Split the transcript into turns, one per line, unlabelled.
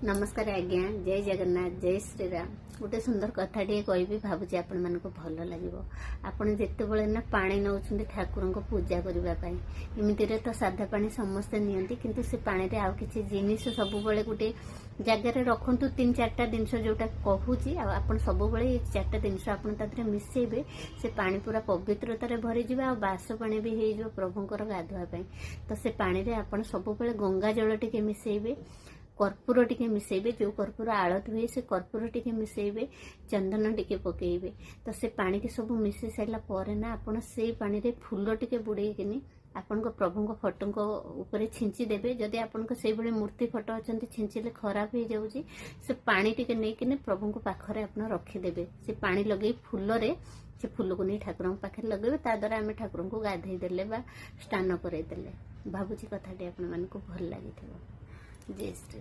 नमस्कार आज्ञा जय जगन्नाथ जय श्रीराम गोटे सुंदर कथाटे कहि भावुची आपण मानको भल लागिवो। आपण जेतेबेले ना पानी नउछन्ती ठाकुर को पूजा करबा पई एमिति रे तो साधा पानी समस्त नियंती किंतु से पानी रे आउ किछि जिनिस सब बेले गोटे जगह रे रखंतु 3-4टा जिनिस जोटा कहूची आपण सब बेले 4टा जिनिस आपण तादरे मिसेबे से पानी पूरा पवित्रता रे भरि जिबा आ बास पानी भी हे जो प्रभुंकर गाधुआ पई तो से पानी रे आपण सब बेले गंगा जल टिके मिसेबे कर्पूर टिके मिसेबे जो कर्पूर आळत हुए से कर्पूर टिके मिसेबे चंदन टिके पकेइबे तो से पानी के सब मिसे साइला परे ना आपण से पानी रे फूल टिके बुडे किनी आपण को प्रभु को फोटो को ऊपर छिंची देबे। जदि आपण को सेइ बळे मूर्ति फोटो अछंती छिंचिले खराब हो जाउची से पानी टिके नै किने प्रभु को पाखरे आपण रखी देबे। से पानी लगे फूल रे से फूल को नै ठाकुर को पाखरे लगेबे ता द्वारा हमें ठाकुर को गाधै देले बा स्नान करे देले। भाबुची कथाटी आपण मन को भल लागिथिबो। जय श्री